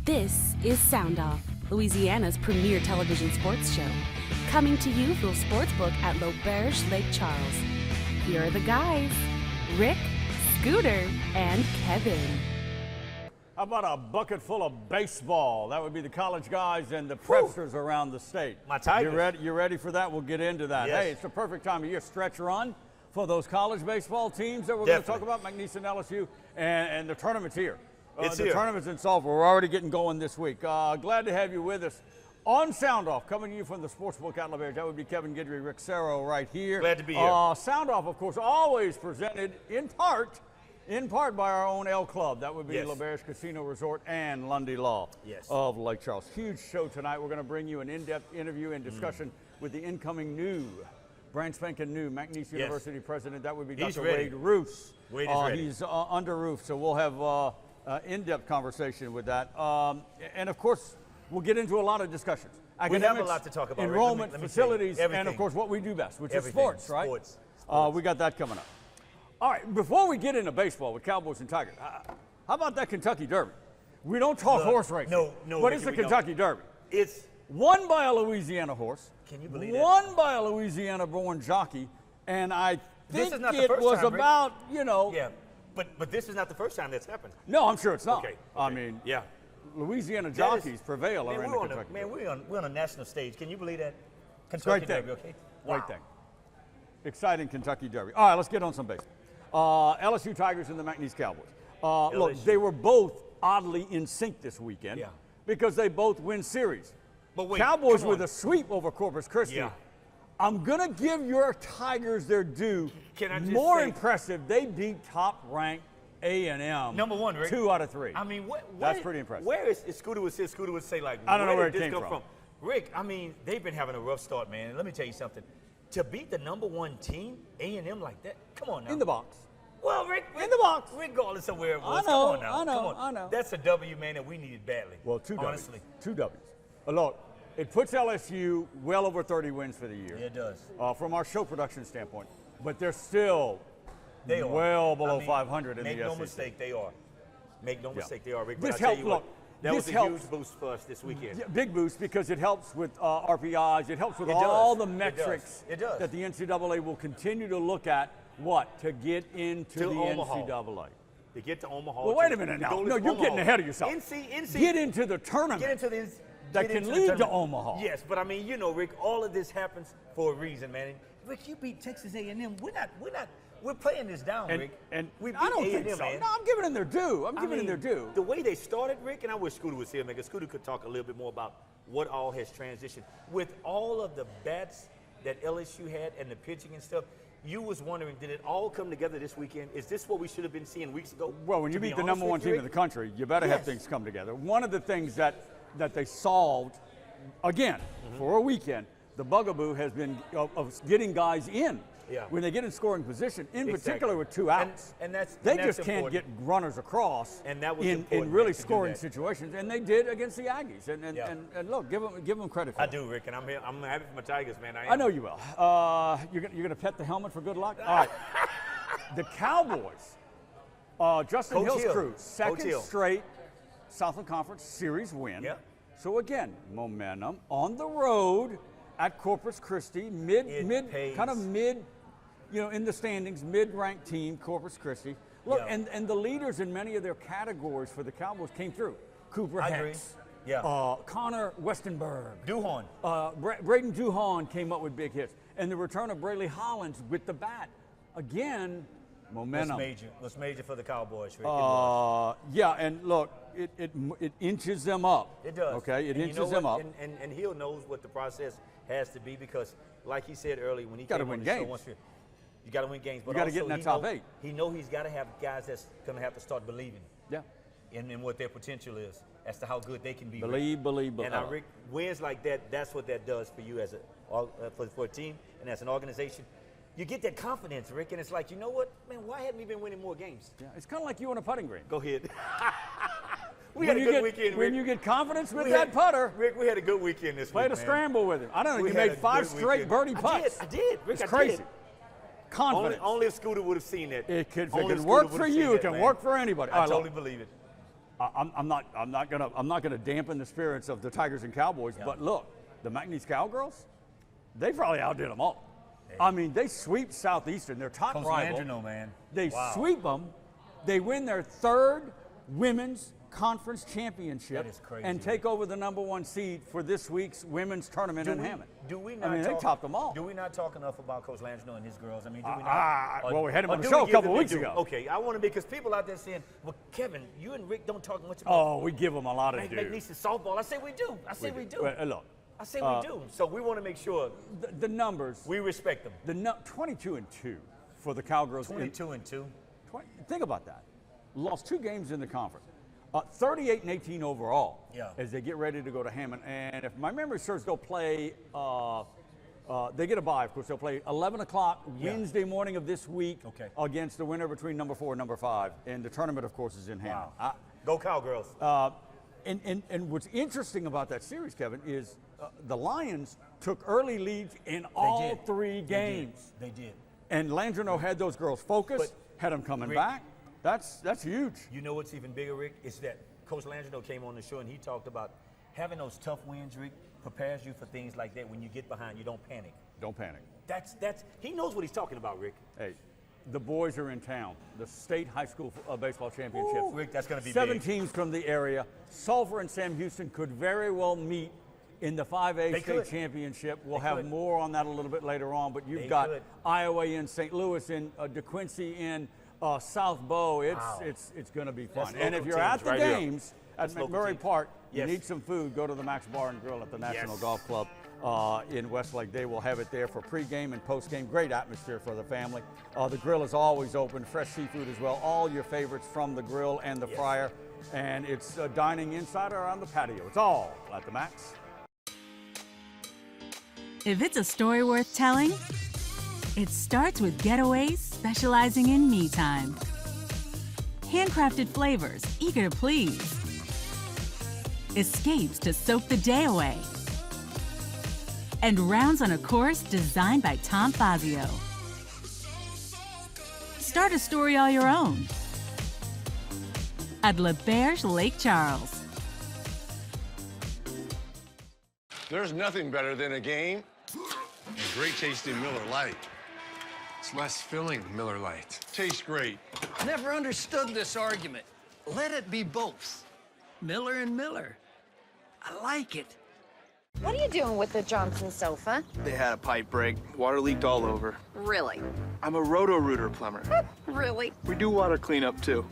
This is SoundOff, Louisiana's premier television sports show. Coming to you from Sportsbook at L'Auberge Lake Charles. Here are the guys, Rick, Scooter, and Kevin. How about a bucket full of baseball? That would be the college guys and the prepsters around the state. My Tigers. You ready for that? We'll get into that. Yes. Hey, it's the perfect time of year. Stretch run for those college baseball teams that we're going to talk about, McNeese and LSU, and the tournament's here. The tournament's in Salford. We're already getting going this week. Glad to have you with us on SoundOff, coming to you from the Sportsbook at L'Auberge. That would be Kevin Guidry, Rick Serro right here. Glad to be here. SoundOff, of course, always presented in part by our own L Club. That would be L'Auberge Casino Resort and Lundy Law of Lake Charles. Huge show tonight. We're going to bring you an in-depth interview and discussion with the incoming brand spanking new McNeese University President. That would be Dr. Wade Rousse. Wade is ready. He's under roof, so we'll have in-depth conversation with that. And of course, we'll get into a lot of discussions. We have a lot to talk about. Enrollment, facilities, and of course what we do best, which is sports, right? Sports. We got that coming up. All right, before we get into baseball with Cowboys and Tigers, how about that Kentucky Derby? We don't talk horse racing. No, but it's the Kentucky Derby. It's won by a Louisiana horse. Can you believe that? Won by a Louisiana-born jockey, and I think it was about, Yeah, but this is not the first time that's happened. No, I'm sure it's not. Okay. I mean, yeah. Louisiana jockeys prevail around the Kentucky. Man, we're on a national stage. Can you believe that? Kentucky Derby, okay? Great thing. Exciting Kentucky Derby. All right, let's get on some baseball. LSU Tigers and the McNeese Cowboys. Look, they were both oddly in sync this weekend because they both win series. But wait, Cowboys with a sweep over Corpus Christi. Yeah. I'm going to give your Tigers their due. Can I just More say, impressive, they beat top-ranked A&M. Number one, Rick. 2 out of 3. I mean, that's pretty impressive. Where is Scooter would say, like, I don't know where it did came this come from. Rick, I mean, they've been having a rough start, man. Let me tell you something. To beat the number one team, A&M, like that, come on now. In the box. Well, Rick, in the box. Regardless of where it was. I know, come on now. I know. That's a W, man, that we needed badly. Well, 2 W's. Honestly. 2 W's. Look, it puts LSU well over 30 wins for the year. Yeah, it does. From our show production standpoint. But they're still well below 500 in the SEC. Make no mistake, they are. Make no mistake, they are, Rick. This but I'll tell you look, what, that was a huge boost for us this weekend. Yeah, big boost because it helps with RPIs. It helps with all the metrics that the NCAA will continue to look at. To get into the NCAA. To get to Omaha. Well, wait a minute now. No, you're getting ahead of yourself. Get into the tournament. Get into the that can lead to Omaha. Yes, but I mean, Rick, all of this happens for a reason, man. Rick, you beat Texas A&M. We're playing this down, Rick. And we beat I don't think A&M, so. man. No, I'm giving them their due. I'm giving them their due. The way they started, Rick, and I wish Scooter was here, man, because Scooter could talk a little bit more about what all has transitioned. With all of the bats that LSU had and the pitching and stuff, you was wondering, did it all come together this weekend? Is this what we should have been seeing weeks ago? Well, when you beat the number one team in the country, you better have things come together. One of the things that they solved, again, for a weekend, the bugaboo has been of getting guys in. Yeah. When they get in scoring position, in particular with 2 outs, they just can't get runners across and that was in really scoring situations, and they did against the Aggies. And look, give them credit for it. I do, Rick, and I'm happy for my Tigers, man. I know you will. You're going to pet the helmet for good luck? All right. The Cowboys, Justin Hill's crew, second straight Southland Conference Series win. Yeah. So again, momentum on the road at Corpus Christi, mid, in the standings, mid-ranked team, Corpus Christi. Look, and the leaders in many of their categories for the Cowboys came through. Cooper Hicks, Connor Westenberg, Duhon. Braden Duhon came up with big hits, and the return of Brayley Hollins with the bat. Again, momentum. Was major for the Cowboys, Rick. And look, it inches them up. It does. Okay, it inches them up. And Hill knows what the process has to be because, like he said earlier, when he came on the show once, you got to win games. But you got to get in that top 8. He knows he's got to have guys that's going to have to start believing. Yeah. In what their potential is, as to how good they can be. Believe. And Rick, wins like that, that's what that does for you as for a team and as an organization. You get that confidence, Rick, and it's like, you know what, man, why hadn't we been winning more games? Yeah, it's kind of like you on a putting green. Go ahead. We had a good weekend, Rick. When you get confidence with that putter. Rick, we had a good weekend this week, Played a scramble with him. I don't know, you made 5 straight birdie putts. I did. Rick, it's crazy. Confidence. Only if Scooter would have seen it. If it can work for you, it can work for anybody. I totally believe it. I'm not gonna dampen the spirits of the Tigers and Cowboys, but look, the McNeese Cowgirls, they probably outdid them all. Hey. I mean, they sweep Southeastern, their top rival. Man. They sweep them. They win their third women's conference championship and take over the #1 seed for this week's women's tournament in Hammond. They topped them all. Do we not talk enough about Coach Langino and his girls? I mean, do we not? Well, we had him on the show a couple of weeks ago. Okay, I want to, because people out there saying, well, Kevin, you and Rick don't talk much about. Oh, we give them a lot of due. McNeese softball. I say we do. Well, look. I say we do. So we want to make sure the numbers. We respect them. 22-2 for the Cowgirls. 22-2. Think about that. Lost 2 games in the conference. 38-18 overall as they get ready to go to Hammond. And if my memory serves, they'll play, they get a bye, of course. They'll play 11 o'clock Wednesday morning of this week against the winner between #4 and #5. And the tournament, of course, is in Hammond. Wow. Go Cowgirls. And what's interesting about that series, Kevin, is the Lions took early leads in all 3 games. They did. And Landrino had those girls focused, had them coming back. That's huge. You know what's even bigger, Rick? Is that Coach Landrino came on the show and he talked about having those tough wins, Rick, prepares you for things like that. When you get behind, you don't panic. Don't panic. That's he knows what he's talking about, Rick. Hey, the boys are in town. The state high school baseball championships. Ooh, Rick, that's going to be 7 big. teams from the area. Sulphur and Sam Houston could very well meet in the 5A state championship. We'll have more on that a little bit later on, but you've got Iowa in, St. Louis in, DeQuincy in, South Bow. It's going to be fun. And if you're at the games at McMurray Park, you need some food, go to the Max Bar and Grill at the National Golf Club in Westlake. They will have it there for pregame and postgame. Great atmosphere for the family. The grill is always open, fresh seafood as well. All your favorites from the grill and the fryer. And it's dining inside or on the patio. It's all at the Max. If it's a story worth telling, it starts with Getaways specializing in me time. Handcrafted flavors, eager to please. Escapes to soak the day away. And rounds on a course designed by Tom Fazio. Start a story all your own at L'Auberge Lake Charles. There's nothing better than a game and great tasting Miller Lite. It's less filling than Miller Lite. Tastes great. Never understood this argument. Let it be both. Miller and Miller. I like it. What are you doing with the Johnson sofa? They had a pipe break. Water leaked all over. Really? I'm a Roto-Rooter plumber. Really? We do water cleanup, too.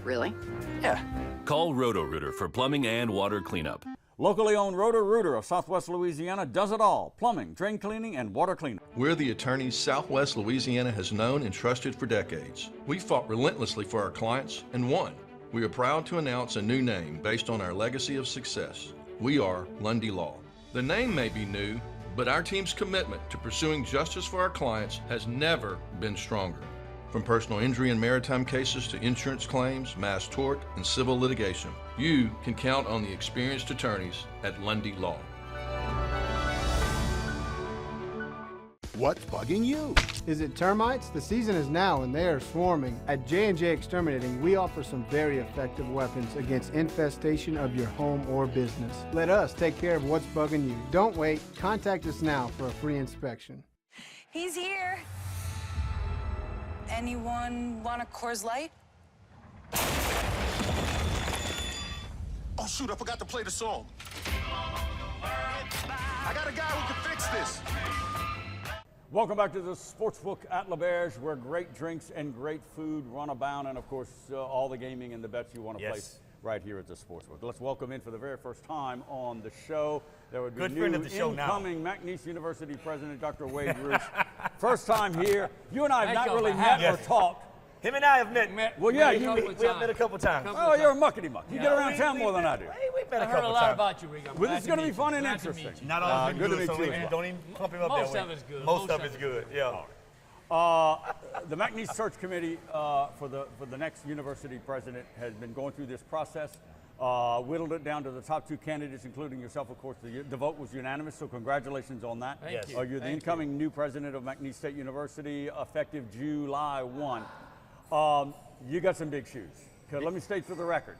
Really? Yeah. Call Roto-Rooter for plumbing and water cleanup. Locally owned Roto-Rooter of Southwest Louisiana does it all: plumbing, drain cleaning, and water cleanup. We're the attorneys Southwest Louisiana has known and trusted for decades. We fought relentlessly for our clients and won. We are proud to announce a new name based on our legacy of success. We are Lundy Law. The name may be new, but our team's commitment to pursuing justice for our clients has never been stronger. From personal injury and maritime cases to insurance claims, mass tort, and civil litigation, you can count on the experienced attorneys at Lundy Law. What's bugging you? Is it termites? The season is now and they are swarming. At J&J Exterminating, we offer some very effective weapons against infestation of your home or business. Let us take care of what's bugging you. Don't wait. Contact us now for a free inspection. He's here. Anyone want a Coors Light? Oh, shoot, I forgot to play the song. I got a guy who can fix this. Welcome back to the Sportsbook at L'Auberge, where great drinks and great food run abound, and of course, all the gaming and the bets you want to place right here at the Sportsbook. Let's welcome in for the very first time on the show. There would be good friend of the show incoming McNeese University President, Dr. Wade Rousse. First time here. You and I have not really met or talked. Him and I have met. Well, yeah, we have met a couple times. Oh, you're a muckety-muck. You get around town more than I do. We've met a couple times. I heard a lot about you, Rick. Well, this is going to be fun and interesting. Not all of good it to good, meet you. Don't even pump him up that way. Most of it's good. Most of it's good, yeah. The McNeese Search Committee for the next university president has been going through this process, whittled it down to the top 2 candidates, including yourself, of course. The vote was unanimous, so congratulations on that. Thank you. You're the incoming new president of McNeese State University, effective July 1. You got some big shoes. Let me state for the record,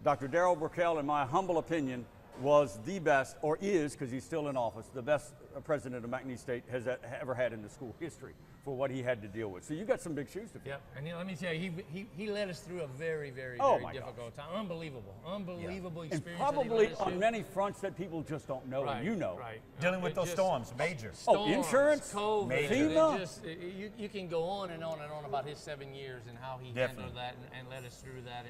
Dr. Darrell Burkell, in my humble opinion, was the best, or is, because he's still in office, the best president of McNeese State has ever had in the school history for what he had to deal with. So you got some big shoes to fill. Yep, and let me tell you, he led us through a very, very, very difficult time. Unbelievable experience. And probably on many fronts that people just don't know, and you know. Right. Dealing with those storms, major. Storms, insurance, COVID, FEMA. You can go on and on and on about his 7 years and how he handled that and led us through that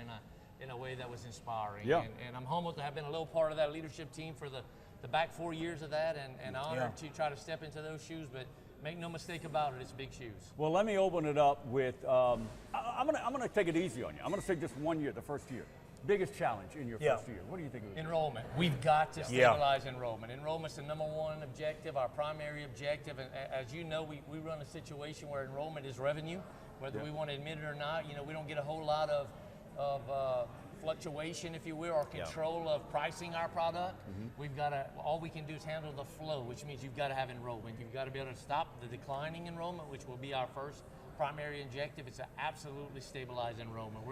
in a way that was inspiring. Yeah. And I'm humbled to have been a little part of that leadership team for the back 4 years of that, and honored to try to step into those shoes. But make no mistake about it, it's big shoes. Well, let me open it up with, I'm gonna take it easy on you. I'm gonna say just 1 year, the first year. Biggest challenge in your first year. What do you think it was? Enrollment. We've got to stabilize enrollment. Enrollment's the #1 objective, our primary objective. And as you know, we run a situation where enrollment is revenue, whether we want to admit it or not. You know, we don't get a whole lot of fluctuation, if you will, or control of pricing our product. We've got to, all we can do is handle the flow, which means you've got to have enrollment. You've got to be able to stop the declining enrollment, which will be our first primary objective. It's to absolutely stabilize enrollment.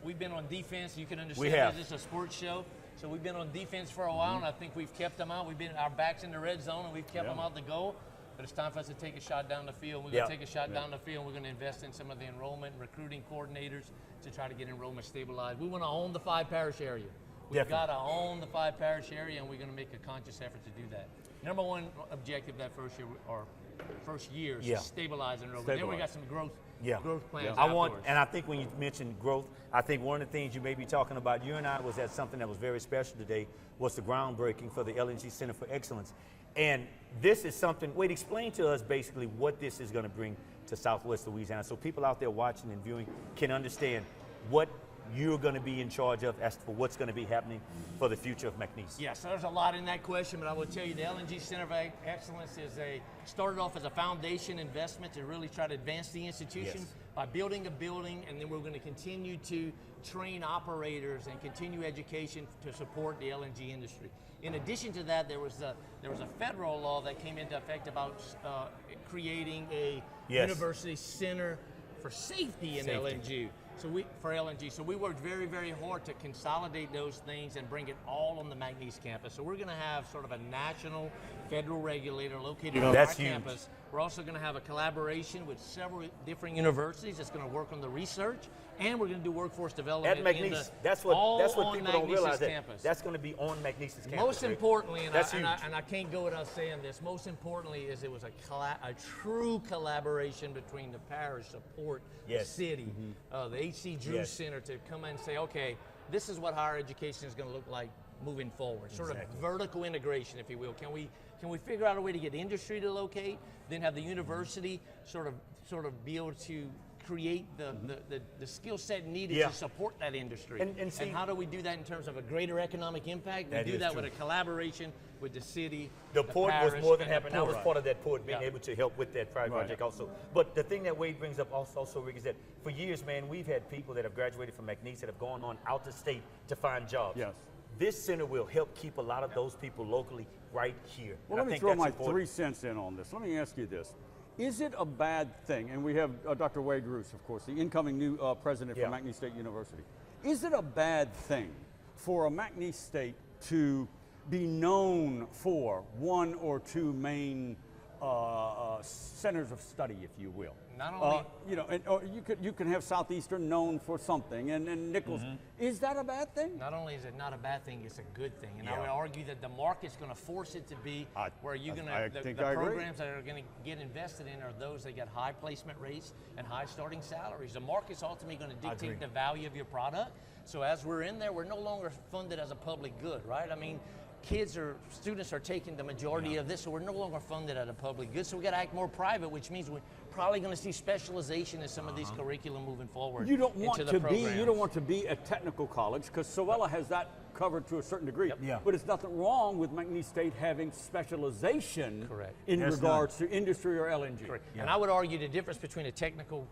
We've been on defense. You can understand this is a sports show. So we've been on defense for a while, and I think we've kept them out. We've been our backs in the red zone, and we've kept them out the goal. But it's time for us to take a shot down the field. We're going to take a shot down the field. We're going to invest in some of the enrollment and recruiting coordinators to try to get enrollment stabilized. We want to own the 5-parish area. We've got to own the 5-parish area, and we're going to make a conscious effort to do that. #1 objective that first year is to stabilize enrollment. Then we got some growth plans. And I think when you mentioned growth, I think one of the things you may be talking about, you and I was at something that was very special today, was the groundbreaking for the LNG Center for Excellence. And this is something, Wade, explain to us basically what this is going to bring to Southwest Louisiana so people out there watching and viewing can understand what you're going to be in charge of as for what's going to be happening for the future of McNeese. Yes, so there's a lot in that question, but I will tell you the LNG Center of Excellence started off as a foundation investment to really try to advance the institution by building a building, and then we're going to continue to train operators and continue education to support the LNG industry. In addition to that, there was a federal law that came into effect about creating a university center for safety in LNG. So we worked very, very hard to consolidate those things and bring it all on the McNeese campus. So we're going to have sort of a national federal regulator located on our campus. We're also going to have a collaboration with several different universities that's going to work on the research, and we're going to do workforce development at McNeese. That's what people don't realize. That's going to be on McNeese's campus. Most importantly, and I can't go without saying this, most importantly is it was a true collaboration between the parish support, the city, the H.C. Rousse Center to come in and say, okay, this is what higher education is going to look like moving forward. Sort of vertical integration, if you will. Can we figure out a way to get industry to locate, then have the university sort of be able to create the skill set needed to support that industry? And how do we do that in terms of a greater economic impact? We do that with a collaboration with the city. The port was more than happy. I was part of that port, being able to help with that project also. But the thing that Wade brings up also, Rick, is that for years, man, we've had people that have graduated from McNeese that have gone on out the state to find jobs. Yes. This center will help keep a lot of those people locally right here. Well, let me throw my 3 cents in on this. Let me ask you this. Is it a bad thing, and we have Dr. Wade Rousse, of course, the incoming new president from McNeese State University. Is it a bad thing for a McNeese State to be known for 1 or 2 main centers of study, if you will? Not only, or you can have Southeastern known for something, and Nichols. Is that a bad thing? Not only is it not a bad thing, it's a good thing. And I would argue that the market's going to force it to be where you're going to, the programs that are going to get invested in are those that get high placement rates and high starting salaries. The market's ultimately going to dictate the value of your product. So as we're in there, we're no longer funded as a public good, right? I mean, students are taking the majority of this, so we're no longer funded at a public good. So we got to act more private, which means we're probably going to see specialization in some of these curriculum moving forward. You don't want to be a technical college, because Sowella has that covered to a certain degree. But it's nothing wrong with McNeese State having specialization in regards to industry or LNG. And I would argue the difference between a technical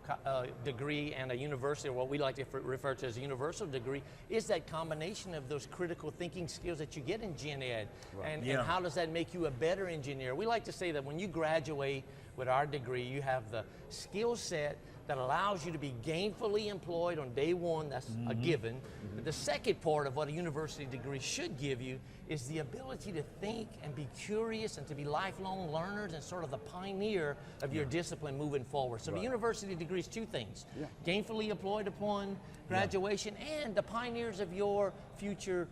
degree and a university, or what we like to refer to as a universal degree, is that combination of those critical thinking skills that you get in gen ed. And how does that make you a better engineer? We like to say that when you graduate with our degree, you have the skill set that allows you to be gainfully employed on day one. That's a given. But the second part of what a university degree should give you is the ability to think and be curious and to be lifelong learners and sort of the pioneer of your discipline moving forward. So the university degree is two things: gainfully employed upon graduation and the pioneers of your future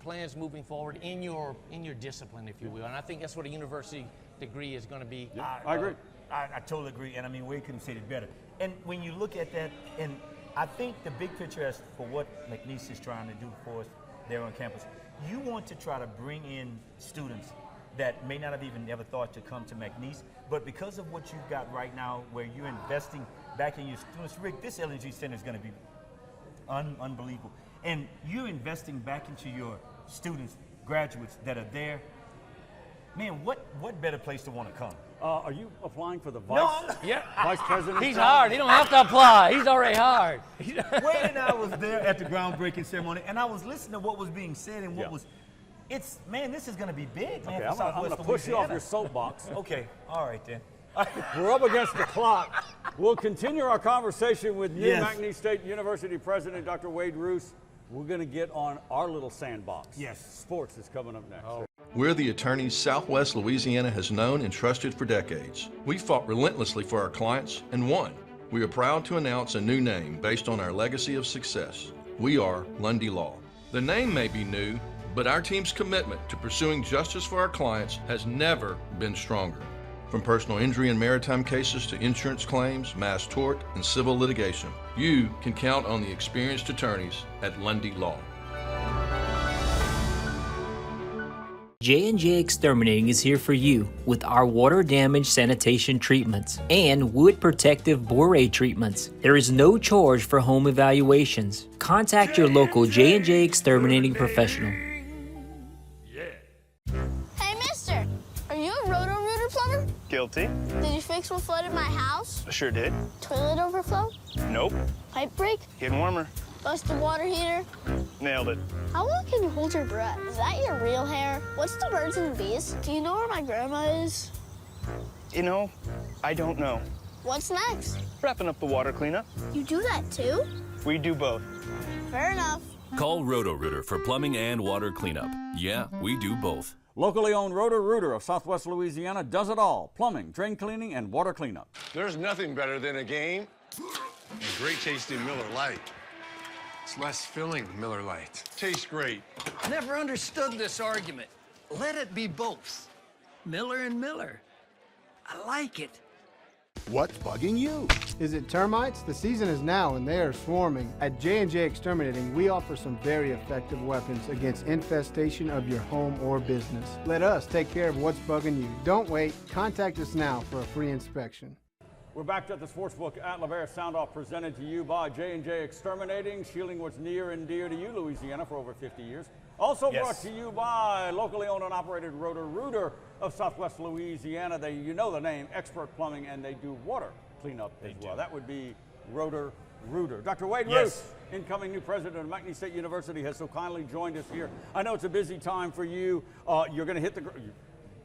plans moving forward in your discipline, if you will. And I think that's what a university degree is going to be. I agree. I totally agree, and I mean, we couldn't say it better. And when you look at that, and I think the big picture as for what McNeese is trying to do for us there on campus, you want to try to bring in students that may not have even ever thought to come to McNeese, but because of what you've got right now, where you're investing back in your students, Rick, this LNG Center is going to be unbelievable. And you're investing back into your students, graduates that are there. Man, what better place to want to come? Are you applying for the vice president? He's hired. He don't have to apply. He's already hired. Wayne and I was there at the groundbreaking ceremony, and I was listening to what was being said and what was. Man, this is going to be big, man. Okay, I'm going to push you off your soapbox. Okay, all right then. We're up against the clock. We'll continue our conversation with new McNeese State University President, Dr. Wade Rousse. We're going to get on our little sandbox. Yes. Sports is coming up next. We're the attorneys Southwest Louisiana has known and trusted for decades. We fought relentlessly for our clients and won. We are proud to announce a new name based on our legacy of success. We are Lundy Law. The name may be new, but our team's commitment to pursuing justice for our clients has never been stronger. From personal injury and maritime cases to insurance claims, mass tort, and civil litigation, you can count on the experienced attorneys at Lundy Law. J&J Exterminating is here for you with our water damage sanitation treatments and wood protective borate treatments. There is no charge for home evaluations. Contact your local J&J Exterminating professional. Hey, mister, are you a Roto-Rooter plumber? Guilty. Did you fix what flooded my house? Sure did. Toilet overflow? Nope. Pipe break? Getting warmer. Busted water heater? Nailed it. How long can you hold your breath? Is that your real hair? What's the birds and the bees? Do you know where my grandma is? You know, I don't know. What's next? Wrapping up the water cleanup. You do that too? We do both. Fair enough. Call Roto-Rooter for plumbing and water cleanup. Yeah, we do both. Locally owned Roto-Rooter of Southwest Louisiana does it all: plumbing, drain cleaning, and water cleanup. There's nothing better than a game and great tasting Miller Lite. It's less filling than Miller Lite. Tastes great. Never understood this argument. Let it be both. Miller and Miller. I like it. What's bugging you? Is it termites? The season is now and they are swarming. At J&J Exterminating, we offer some very effective weapons against infestation of your home or business. Let us take care of what's bugging you. Don't wait. Contact us now for a free inspection. We're back at the Sportsbook at LaBear SoundOff, presented to you by J&J Exterminating, shielding what's near and dear to you, Louisiana, for over 50 years. Also brought to you by locally owned and operated Roto-Rooter of Southwest Louisiana. You know the name, Expert Plumbing, and they do water cleanup as well. That would be Roto-Rooter. Dr. Wade Rousse, incoming new president of McNeese State University, has so kindly joined us here. I know it's a busy time for you. You're going to hit the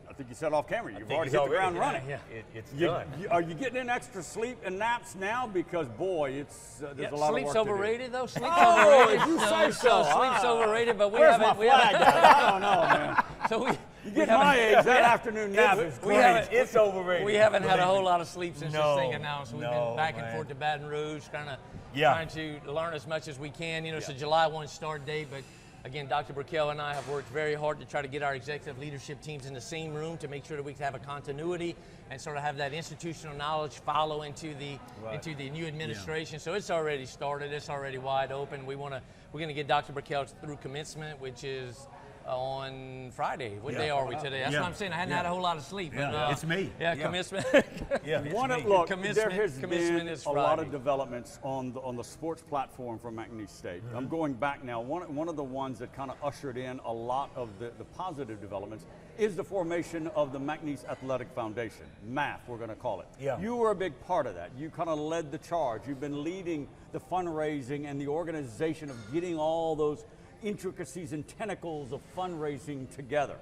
I think you said off camera, you've already hit the ground running. Yeah, it's done. Are you getting in extra sleep and naps now? Because, boy, it's there's a lot of work Sleep's to do. overrated, though? Sleep's overrated? You say so. Sleep's overrated, but we Where's haven't. my flag at? I don't know, man. So you get my age, that afternoon nap is great. It's overrated. We haven't had a whole lot of sleep since this thing announced. We've been back and forth to Baton Rouge, trying to learn as much as we can. You know, it's a July 1 start date, but again, Dr. Burkell and I have worked very hard to try to get our executive leadership teams in the same room to make sure that we can have a continuity and sort of have that institutional knowledge follow into the new administration. So it's already started. It's already wide open. We're going to get Dr. Burkell through commencement, which is on Friday. What day are we today? That's what I'm saying. I hadn't had a whole lot of sleep. But, it's me. Commencement. Look, there has been a lot of developments on the sports platform from McNeese State. I'm going back now. One of the ones that kind of ushered in a lot of the positive developments is the formation of the McNeese Athletic Foundation, MAF, we're going to call it. Yeah. You were a big part of that. You kind of led the charge. You've been leading the fundraising and the organization of getting all those intricacies and tentacles of fundraising together.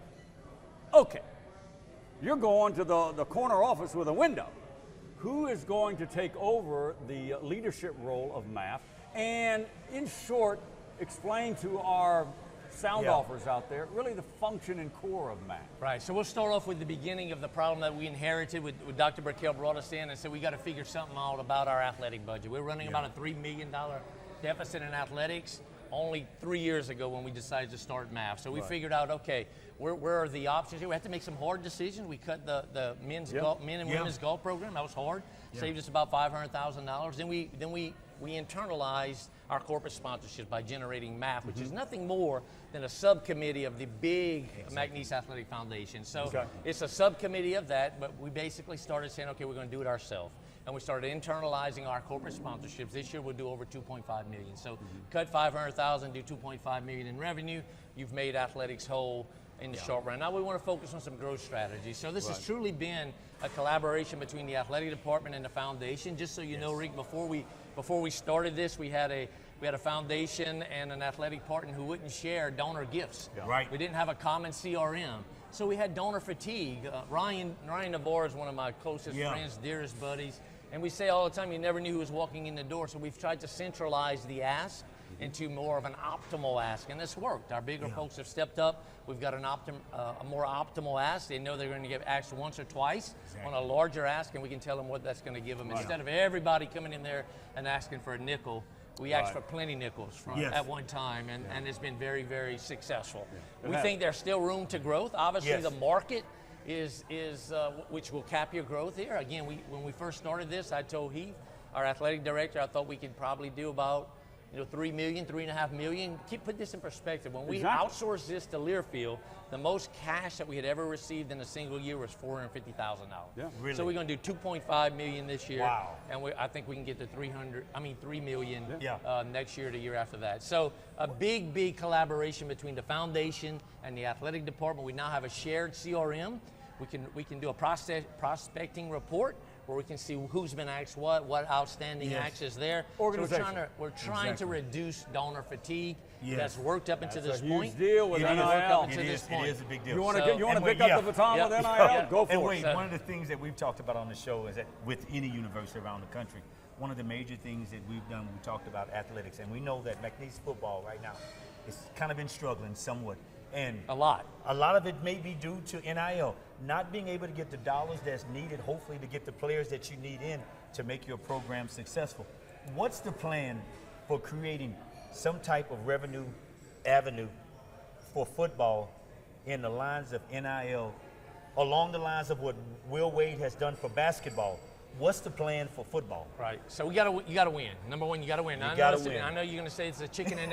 Okay, you're going to the corner office with a window. who is going to take over the leadership role of MAF, and in short, explain to our sound offers out there really the function and core of MAF. Right, so we'll start off with the beginning of the problem that we inherited with Dr. Burkell brought us in and said we got to figure something out about our athletic budget. We're running about a $3 million deficit in athletics only 3 years ago when we decided to start MAF. So we figured out, okay, where are the options here? We had to make some hard decisions. We cut the men and women's golf program. That was hard. Saved us about $500,000. Then we internalized our corporate sponsorship by generating MAF, which is nothing more than a subcommittee of the big McNeese Athletic Foundation. So it's a subcommittee of that, but we basically started saying, okay, we're going to do it ourselves. And we started internalizing our corporate sponsorships. This year we'll do over $2.5 million. So cut $500,000, do $2.5 million in revenue. You've made athletics whole in the short run. Now we want to focus on some growth strategies. So this has truly been a collaboration between the athletic department and the foundation. Just so you know, Rick, before we started this, we had a foundation and an athletic partner who wouldn't share donor gifts. We didn't have a common CRM. So we had donor fatigue. Ryan Navarre is one of my closest friends, dearest buddies. And we say all the time, you never knew who was walking in the door. So we've tried to centralize the ask into more of an optimal ask, and it's worked. Our bigger folks have stepped up. We've got a more optimal ask. They know they're going to get asked once or twice on a larger ask, and we can tell them what that's going to give them. Instead of everybody coming in there and asking for a nickel, we asked for plenty nickels at one time, and it's been very, very successful. We think there's still room to growth. Obviously, the market is which will cap your growth here. Again, when we first started this, I told Heath, our athletic director, I thought we could probably do about $3 million, $3.5 million. Put this in perspective. When we outsourced this to Learfield, the most cash that we had ever received in a single year was $450,000. So we're going to do $2.5 million this year, and I think we can get to $3 million next year, the year after that. So a big collaboration between the foundation and the athletic department. We now have a shared CRM. We can do a prospecting report where we can see who's been asked what outstanding acts is there. So we're trying to reduce donor fatigue. That's worked up into this point. Huge deal with NIL. It is a big deal. You want to pick up the baton with NIL? Go for it. One of the things that we've talked about on the show is that with any university around the country, one of the major things that we've done, we talked about athletics, and we know that McNeese football right now has kind of been struggling somewhat. And a lot of it may be due to NIL, not being able to get the dollars that's needed, hopefully to get the players that you need in to make your program successful. What's the plan for creating some type of revenue avenue for football in the lines of NIL, along the lines of what Will Wade has done for basketball? What's the plan for football? Right. So you got to win. Number one, you got to win. I know you're going to say it's a chicken and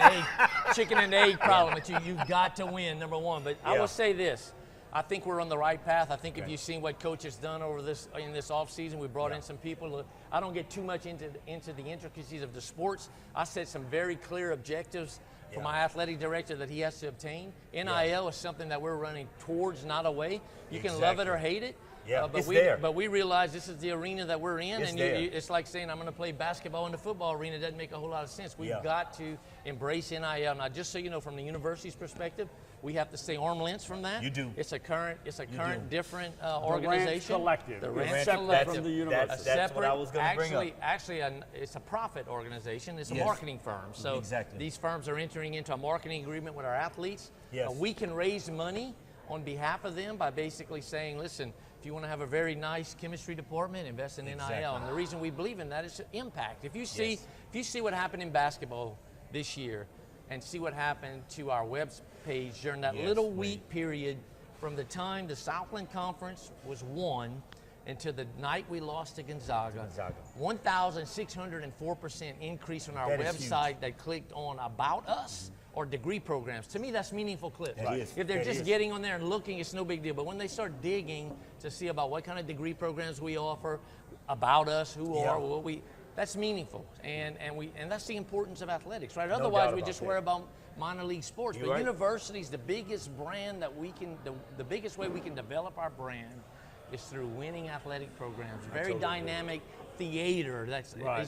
egg problem, but you've got to win. Number one. But I will say this. I think we're on the right path. I think if you've seen what Coach has done in this offseason, we brought in some people. I don't get too much into the intricacies of the sports. I set some very clear objectives for my athletic director that he has to obtain. NIL is something that we're running towards, not away. You can love it or hate it. But we realize this is the arena that we're in, it's like saying I'm going to play basketball in the football arena. It doesn't make a whole lot of sense. We've got to embrace NIL. Now, just so you know, from the university's perspective, we have to stay arm length from that. You do. It's a current different organization. The Ranch Collective. From the university. That's what I was going to bring up. Actually, it's a profit organization. It's a marketing firm. So these firms are entering into a marketing agreement with our athletes. We can raise money on behalf of them by basically saying, listen, if you want to have a very nice chemistry department, invest in NIL. And the reason we believe in that is impact. If you see what happened in basketball this year and see what happened to our web page during that little week period from the time the Southland Conference was won until the night we lost to Gonzaga. 1,604% increase on our website that clicked on About Us or degree programs. To me, that's meaningful clips. If they're just getting on there and looking, it's no big deal. But when they start digging to see about what kind of degree programs we offer, about us, who are, what we, that's meaningful. And that's the importance of athletics, right? Otherwise, we just worry about minor league sports. But universities, the biggest brand that we can, the biggest way we can develop our brand is through winning athletic programs. Very dynamic theater.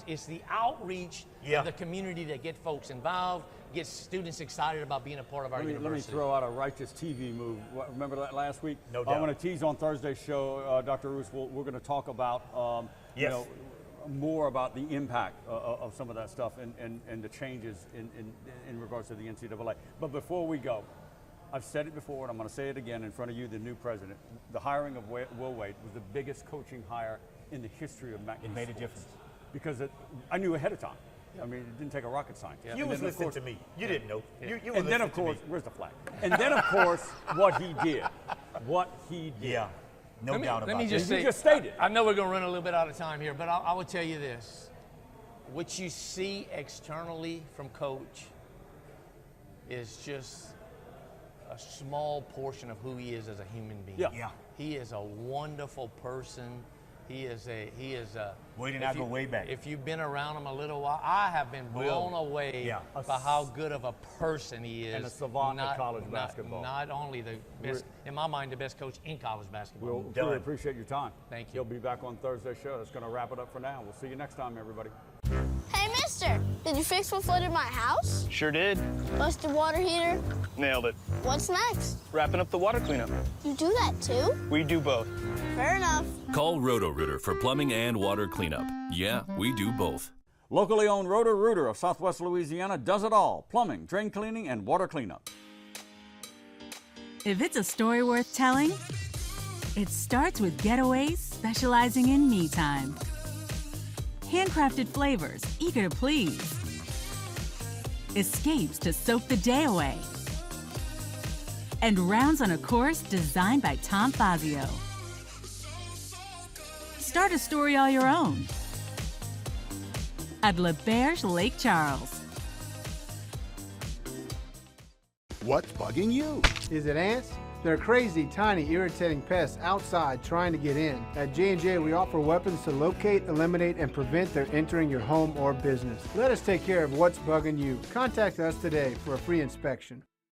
It's the outreach of the community that get folks involved, gets students excited about being a part of our university. Let me throw out a righteous TV move. Remember that last week? No doubt. I'm going to tease on Thursday's show, Dr. Rousse. We're going to talk about, you know, more about the impact of some of that stuff and the changes in regards to the NCAA. But before we go, I've said it before, and I'm going to say it again in front of you, the new president. The hiring of Will Wade was the biggest coaching hire in the history of McNeese. It made a sports. difference. Because I knew ahead of time. I mean, it didn't take a rocket scientist. You was listening to me. You didn't know. You were and then, of listening to course, me. where's the flag? And then, of course, what he did. What he did. Yeah, no doubt about it. Let me just say, you just stated. I know we're going to run a little bit out of time here, but I will tell you this. What you see externally from Coach is just a small portion of who he is as a human being. Yeah. He is a wonderful person. He is a. Wade and I go way back. If you've been around him a little while, I have been blown away by how good of a person he is. And a savant at college basketball. Not only the best, in my mind, the best coach in college basketball. We'll really appreciate your time. Thank you. He'll be back on Thursday's show. That's going to wrap it up for now. We'll see you next time, everybody. Hey, mister, did you fix what flooded my house? Sure did. Bust the water heater? Nailed it. What's next? Wrapping up the water cleanup. You do that too? We do both. Fair enough. Call Roto-Rooter for plumbing and water cleanup. Yeah, we do both. Locally owned Roto-Rooter of Southwest Louisiana does it all. Plumbing, drain cleaning, and water cleanup. If it's a story worth telling, it starts with Getaways specializing in me time. Handcrafted flavors, eager to please. Escapes to soak the day away. And rounds on a course designed by Tom Fazio. Start a story all your own at L'Auberge Lake Charles. What's bugging you? Is it ants? They're crazy, tiny, irritating pests outside trying to get in. At J&J, we offer weapons to locate, eliminate, and prevent their entering your home or business. Let us take care of what's bugging you. Contact us today for a free inspection.